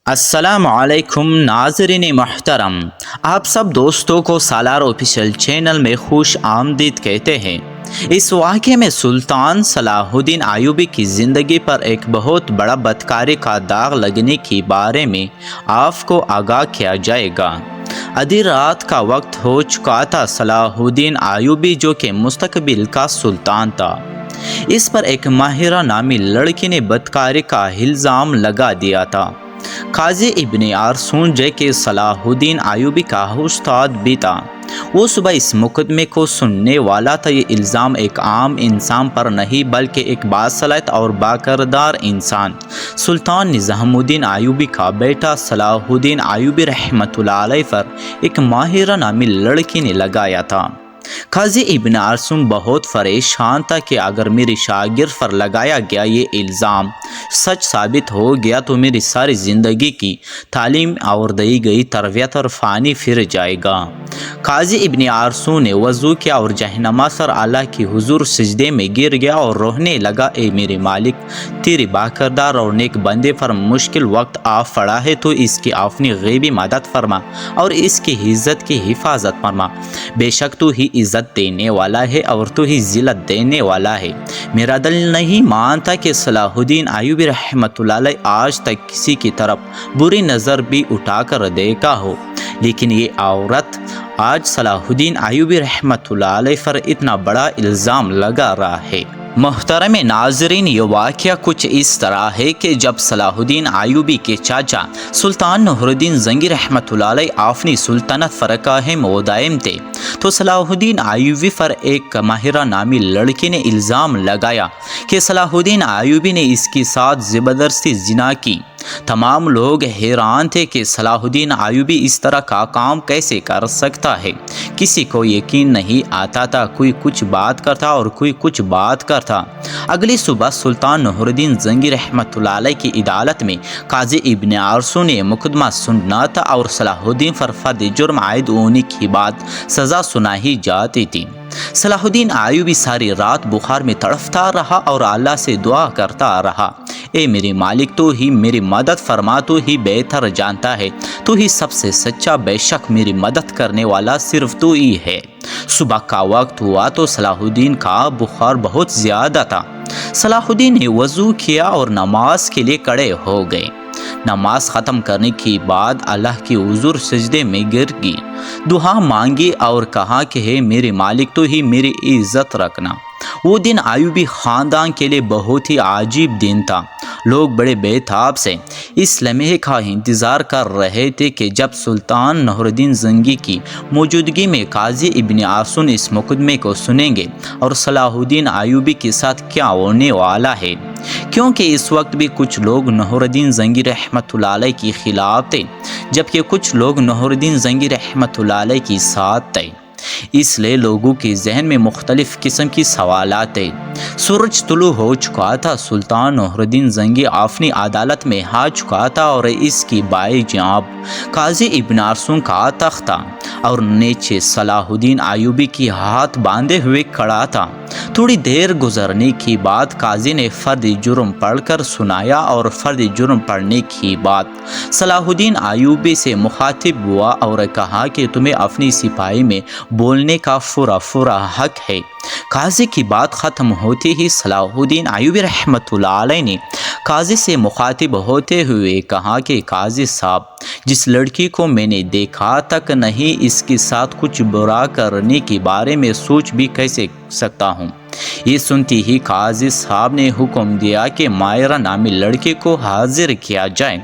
السلام علیکم ناظرین محترم، آپ سب دوستوں کو سالار آفیشیل چینل میں خوش آمدید کہتے ہیں۔ اس واقعے میں سلطان صلاح الدین ایوبی کی زندگی پر ایک بہت بڑا بدکاری کا داغ لگنے کے بارے میں آپ کو آگاہ کیا جائے گا۔ آدھی رات کا وقت ہو چکا تھا۔ صلاح الدین ایوبی جو کہ مستقبل کا سلطان تھا، اس پر ایک ماہرہ نامی لڑکی نے بدکاری کا الزام لگا دیا تھا۔ قاضی ابن ارسطو جو کہ صلاح الدین ایوبی کا استاد بھی تھا، وہ صبح اس مقدمے کو سننے والا تھا۔ یہ الزام ایک عام انسان پر نہیں بلکہ ایک باصلاحیت اور باکردار انسان، سلطان نظام الدین ایوبی کا بیٹا صلاح الدین ایوبی رحمۃ اللہ علیہ پر ایک ماہرہ نامی لڑکی نے لگایا تھا۔ قاضی ابن ارسطو بہت پریشان تھا کہ اگر میری شاگرد پر لگایا گیا یہ الزام سچ ثابت ہو گیا تو میری ساری زندگی کی تعلیم اور دی گئی تربیت اور فانی پھر جائے گا۔ قاضی ابن ارسطو نے وضو کیا اور جہنماز پر اللہ کی حضور سجدے میں گر گیا اور رونے لگا، اے میرے مالک، تیری باکردار اور نیک بندے پر مشکل وقت آ پڑا ہے، تو اس کی اپنی غیبی مدد فرما اور اس کی عزت کی حفاظت فرما۔ بے شک تو ہی عزت دینے والا ہے اور تو ہی ذلت دینے والا ہے۔ میرا دل نہیں مانتا کہ صلاح الدین ایوبی رحمۃ اللہ علیہ آج تک کسی کی طرف بری نظر بھی اٹھا کر دیکھا ہو، لیکن یہ عورت آج صلاح الدین ایوبی رحمۃ اللہ علیہ پر اتنا بڑا الزام لگا رہا ہے۔ محترم ناظرین، یہ واقعہ کچھ اس طرح ہے کہ جب صلاح الدین ایوبی کے چاچا سلطان نور الدین زنگی رحمۃ اللہ علیہ اپنی سلطنت پر قائم و دائم تھے، تو صلاح الدین ایوبی پر ایک ماہرہ نامی لڑکی نے الزام لگایا کہ صلاح الدین ایوبی نے اس کے ساتھ زبردستی زنا کی۔ تمام لوگ حیران تھے کہ صلاح الدین ایوبی اس طرح کا کام کیسے کر سکتا ہے۔ کسی کو یقین نہیں آتا تھا، کوئی کچھ بات کرتا اور کوئی کچھ بات کرتا۔ اگلی صبح سلطان نور الدین زنگی رحمۃ اللہ علیہ کی عدالت میں قاضی ابن ارسطو نے مقدمہ سننا تھا اور صلاح الدین پر فرد جرم عائد ہونے کے بعد سزا سنائی جاتی تھی۔ صلاح الدین ایوبی ساری رات بخار میں تڑپتا رہا اور اللہ سے دعا کرتا رہا، اے میرے مالک، تو ہی میری مدد فرما، تو ہی بہتر جانتا ہے، تو ہی سب سے سچا، بے شک میری مدد کرنے والا صرف تو ہی ہے۔ صبح کا وقت ہوا تو صلاح الدین کا بخار بہت زیادہ تھا۔ صلاح الدین نے وضو کیا اور نماز کے لیے کھڑے ہو گئے۔ نماز ختم کرنے کے بعد اللہ کی حضور سجدے میں گر گئی، دعا مانگی اور کہا کہ ہے میرے مالک، تو ہی میری عزت رکھنا۔ وہ دن ایوبی خاندان کے لیے بہت ہی عجیب دن تھا۔ لوگ بڑے بے تاب سے اس لمحے کا انتظار کر رہے تھے کہ جب سلطان نور الدین زنگی کی موجودگی میں قاضی ابن ارسطو اس مقدمے کو سنیں گے اور صلاح الدین ایوبی کے ساتھ کیا ہونے والا ہے، کیونکہ اس وقت بھی کچھ لوگ نور الدین زنگی رحمۃ اللہ علیہ کے خلاف تھے جبکہ کچھ لوگ نور الدین زنگی رحمۃ اللہ علیہ کے ساتھ تھے۔ اس لیے لوگوں کے ذہن میں مختلف قسم کی سوالات تھے۔ سورج طلوع ہو چکا تھا، سلطان نور الدین زنگی اپنی عدالت میں آ چکا تھا اور اس کی بائیں جانب قاضی ابن ارسطو کا تخت تھا اور نیچے صلاح الدین ایوبی کی ہاتھ باندھے ہوئے کھڑا تھا۔ تھوڑی دیر گزرنے کے بعد قاضی نے فرد جرم پڑھ کر سنایا اور فرد جرم پڑھنے کے بعد صلاح الدین ایوبی سے مخاطب ہوا اور کہا کہ تمہیں اپنی سپاہی میں بولنے کا پورا حق ہے۔ قاضی کی بات ختم ہوتے ہی صلاح الدین ایوبی رحمۃ اللہ علیہ نے قاضی سے مخاطب ہوتے ہوئے کہا کہ قاضی صاحب، جس لڑکی کو میں نے دیکھا تک نہیں، اس کے ساتھ کچھ برا کرنے کے بارے میں سوچ بھی کیسے سکتا ہوں۔ یہ سنتے ہی قاضی صاحب نے حکم دیا کہ ماہرہ نامی لڑکے کو حاضر کیا جائے۔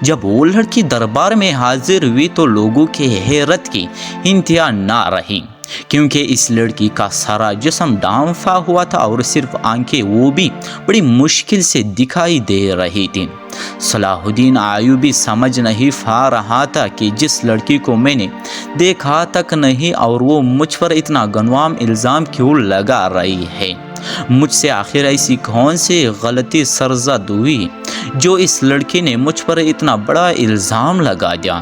جب وہ لڑکی دربار میں حاضر ہوئی تو لوگوں کی حیرت کی انتہا نہ رہی، کیونکہ اس لڑکی کا سارا جسم ڈھانپا ہوا تھا اور صرف آنکھیں وہ بھی بڑی مشکل سے دکھائی دے رہی تھیں۔ صلاح الدین ایوبی سمجھ نہیں پا رہا تھا کہ جس لڑکی کو میں نے دیکھا تک نہیں اور وہ مجھ پر اتنا گنوام الزام کیوں لگا رہی ہے۔ مجھ سے آخر ایسی کون سی غلطی سرزد ہوئی جو اس لڑکی نے مجھ پر اتنا بڑا الزام لگا دیا۔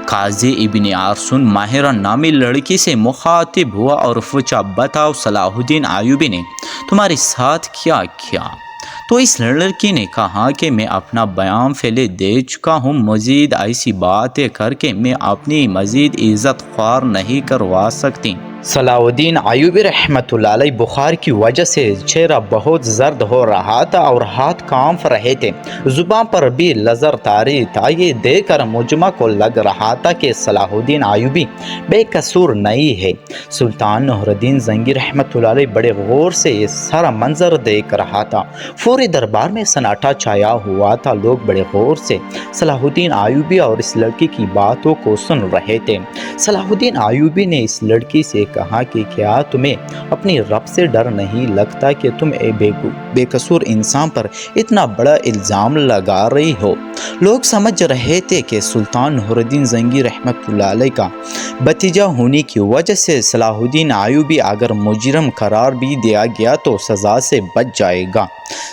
قاضی ابن ارسطو ماہرہ نامی لڑکی سے مخاطب ہوا اور پوچھا، بتاؤ صلاح الدین ایوبی نے تمہارے ساتھ کیا کیا؟ تو اس لڑکی نے کہا کہ میں اپنا بیان پہلے دے چکا ہوں، مزید ایسی باتیں کر کے میں اپنی مزید عزت خوار نہیں کروا سکتی۔ صلاح الدین ایوبی رحمۃ اللہ علیہ بخار کی وجہ سے چہرہ بہت زرد ہو رہا تھا اور ہاتھ کانپ رہے تھے، زبان پر بھی لذر طاری تھا۔ یہ دیکھ کر مجمع کو لگ رہا تھا کہ صلاح الدین ایوبی بے قصور نہیں ہے۔ سلطان نور الدین زنگی رحمۃ اللہ علیہ بڑے غور سے یہ سارا منظر دیکھ رہا تھا۔ پورے دربار میں سناٹا چھایا ہوا تھا، لوگ بڑے غور سے صلاح الدین ایوبی اور اس لڑکی کی باتوں کو سن رہے تھے۔ صلاح الدین ایوبی نے اس لڑکی سے کہا کہ کیا تمہیں اپنی رب سے ڈر نہیں لگتا کہ تم بے قصور انسان پر اتنا بڑا الزام لگا رہی ہو؟ لوگ سمجھ رہے تھے کہ سلطان نور الدین زنگی رحمۃ اللہ علیہ کا بھتیجا ہونے کی وجہ سے صلاح الدین ایوبی اگر مجرم قرار بھی دیا گیا تو سزا سے بچ جائے گا۔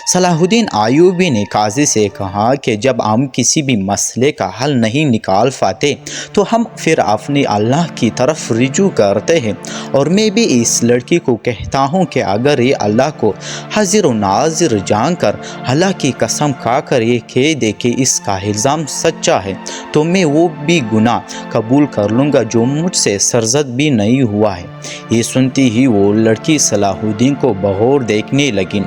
صلاح الدین ایوبی نے قاضی سے کہا کہ جب ہم کسی بھی مسئلے کا حل نہیں نکال پاتے تو ہم پھر اپنی اللہ کی طرف رجوع کرتے ہیں، اور میں بھی اس لڑکی کو کہتا ہوں کہ اگر یہ اللہ کو حاضر و ناظر جان کر اللہ کی قسم کھا کر یہ کہہ دے کہ اس کا الزام سچا ہے تو میں وہ بھی گناہ قبول کر لوں گا جو مجھ سے سرزد بھی نہیں ہوا ہے۔ یہ سنتی ہی وہ لڑکی صلاح الدین کو بغور دیکھنے لگی۔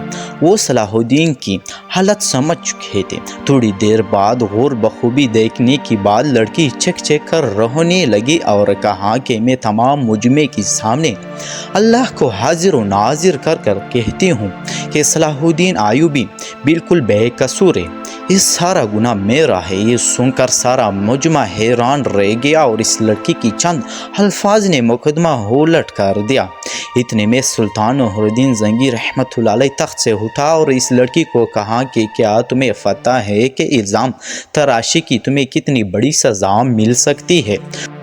وہ صلاح الدین کی حالت سمجھ چکے تھے۔ تھوڑی دیر بعد غور بخوبی دیکھنے کے بعد لڑکی چک چک کر رونے لگی اور کہا کہ میں تمام مجمع کے سامنے اللہ کو حاضر و ناظر کر کر کہتی ہوں کہ صلاح الدین ایوبی بالکل بے قصور ہے، یہ سارا گناہ میرا ہے۔ یہ سن کر سارا مجمع حیران رہ گیا اور اس لڑکی کی چند الفاظ نے مقدمہ ہولٹ کر دیا۔ اتنے میں سلطان نور الدین زنگی رحمۃ اللہ علیہ تخت سے اٹھا اور اس لڑکی کو کہا کہ کیا تمہیں پتہ ہے کہ الزام تراشی کی تمہیں کتنی بڑی سزا مل سکتی ہے؟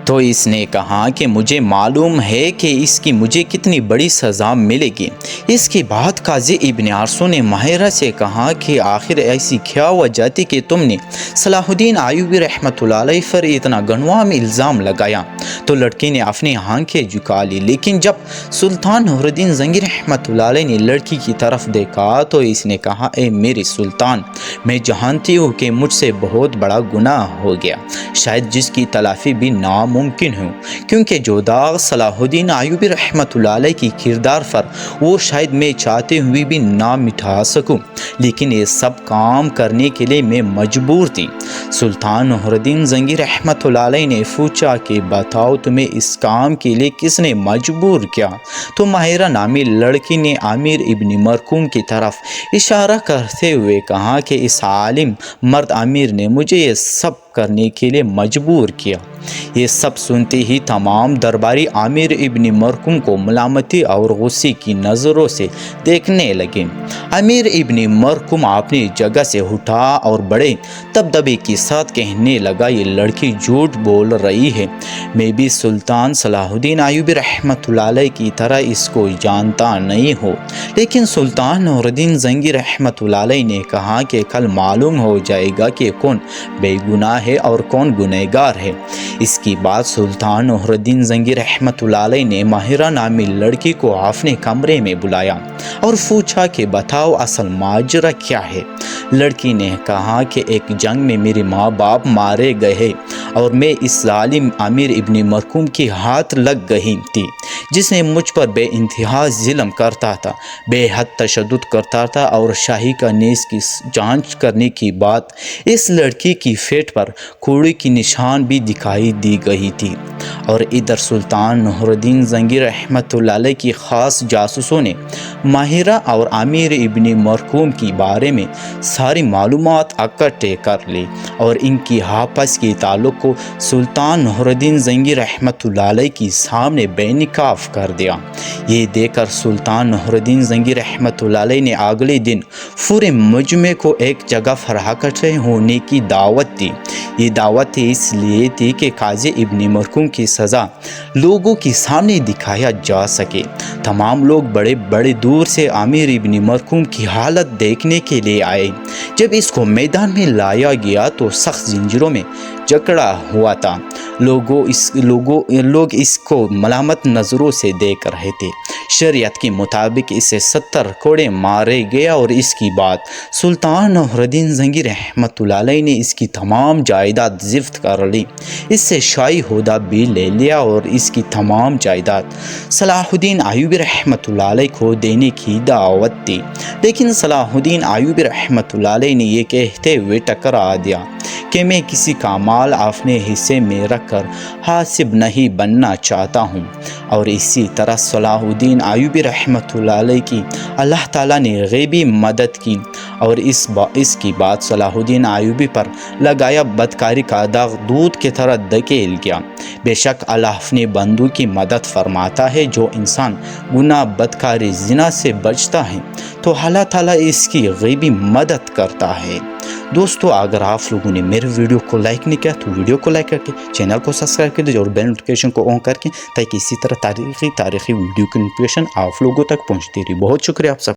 تو اس نے کہا کہ مجھے معلوم ہے کہ اس کی مجھے کتنی بڑی سزا ملے گی۔ اس کے بعد قاضی ابن عرصو نے ماہرہ سے کہا کہ آخر ایسی کیا وجہ تھی کہ تم نے صلاح الدین ایوبی رحمۃ اللہ علیہ پر اتنا گنوام الزام لگایا؟ تو لڑکی نے اپنی آنکھیں جھکا لی، لیکن جب سلطان نور الدین زنگی رحمۃ اللہ علیہ نے لڑکی کی طرف دیکھا تو اس نے کہا، اے میری سلطان، میں جانتی ہوں کہ مجھ سے بہت بڑا گناہ ہو گیا، شاید جس کی تلافی بھی ناممکن ہو، کیونکہ جو داغ صلاح الدین ایوبی رحمۃ اللہ علیہ کی کردار پر وہ شاید میں چاہتے ہوئے بھی نہ مٹا سکوں، لیکن یہ سب کام کرنے کے لیے میں مجبور تھی۔ سلطان نور الدین زنگی رحمۃ اللہ علیہ نے پوچھا کہ بتاؤ تمہیں اس کام کے لیے کس نے مجبور کیا؟ تو ماہرہ نامی لڑکی نے امیر ابن مرکوم کی طرف اشارہ کرتے ہوئے کہا کہ اس عالم مرد امیر نے مجھے یہ سب کرنے کے لیے مجبور کیا۔ یہ سب سنتے ہی تمام درباری امیر ابن مرکوم کو ملامتی اور غصے کی نظروں سے دیکھنے لگے۔ امیر ابن مرکوم اپنی جگہ سے اٹھا اور بڑے دبدبے کے ساتھ کہنے لگا، یہ لڑکی جھوٹ بول رہی ہے، میں بھی سلطان صلاح الدین ایوبی رحمۃ اللہ علیہ کی طرح اس کو جانتا نہیں ہوں، لیکن سلطان نور الدین زنگی رحمۃ اللہ علیہ نے کہا کہ کل معلوم ہو جائے گا کہ کون بے گناہ ہے اور کون گنہگار ہے۔ اس کی بعد سلطان نور الدین زنگی رحمۃ اللہ علیہ نے ماہرہ نامی لڑکی کو اپنے کمرے میں بلایا اور پوچھا کہ بتاؤ اصل ماجرا کیا ہے؟ لڑکی نے کہا کہ ایک جنگ میں میرے ماں باپ مارے گئے اور میں اس ظالم امیر ابن مرکوم کی ہاتھ لگ گئی تھی، جس نے مجھ پر بے انتہا ظلم کرتا تھا، بے حد تشدد کرتا تھا، اور شاہی کا نیز کی جانچ کرنے کی بات اس لڑکی کی پیٹھ پر کوڑے کی نشان بھی دکھائی دی گئی تھی۔ اور ادھر سلطان نور الدین زنگی رحمۃ اللہ علیہ کی خاص جاسوسوں نے ماہرہ اور امیر ابن مرکوم کے بارے میں ساری معلومات اکٹھے کر لی اور ان کی آپس کے تعلق کو سلطان نور الدین زنگی رحمۃ اللہ علیہ کے سامنے بے نقاب کر دیا۔ یہ دیکھ کر سلطان نور الدین زنگی رحمۃ اللہ علیہ نے اگلے دن پورے مجمع کو ایک جگہ پر اکٹھے ہونے کی دعوت دی۔ یہ دعوت اس لیے تھی کہ قاضی ابن مرکوم کی سزا لوگوں کے سامنے دکھایا جا سکے۔ تمام لوگ بڑے بڑے دور سے امیر ابن مرکوم کی حالت دیکھنے کے لیے آئے۔ جب اس کو میدان میں لایا گیا تو سخت زنجیروں میں جکڑا ہوا تھا۔ لوگ اس کو ملامت نظروں سے دیکھ رہے تھے۔ شریعت کے مطابق اسے 70 کوڑے مارے گیا اور اس کی بعد سلطان نور الدین زنگی رحمۃ اللہ علیہ نے اس کی تمام جائیداد ضبط کر لی، اس سے شاہی عہدہ بھی لے لیا اور اس کی تمام جائیداد صلاح الدین ایوبی رحمۃ اللہ علیہ کو دینے کی دعوت دی، لیکن صلاح الدین ایوبی رحمۃ اللہ علیہ نے یہ کہتے ہوئے ٹکرا دیا کہ میں کسی کا مال اپنے حصے میں رکھ کر حاسب نہیں بننا چاہتا ہوں، اور اسی طرح صلاح الدین ایوبی رحمۃ اللہ علیہ کی اللہ تعالیٰ نے غیبی مدد کی اور اس کی بعد صلاح الدین ایوبی پر لگایا بدکاری کا داغ دودھ کی طرح دھکیل گیا۔ بے شک اللہ اپنے بندوں کی مدد فرماتا ہے، جو انسان گناہ بدکاری زنا سے بچتا ہے تو اللہ تعالیٰ اس کی غیبی مدد کرتا ہے۔ دوستو، اگر آپ لوگوں نے میرے ویڈیو کو لائک نہیں کیا تو ویڈیو کو لائک کر کے چینل کو سبسکرائب کر دیجیے اور بیل نوٹیفیکیشن کو آن کر کے، تاکہ اسی طرح تاریخی ویڈیو کی نوٹیفیکیشن آپ لوگوں تک پہنچتی رہی۔ بہت شکریہ آپ سب۔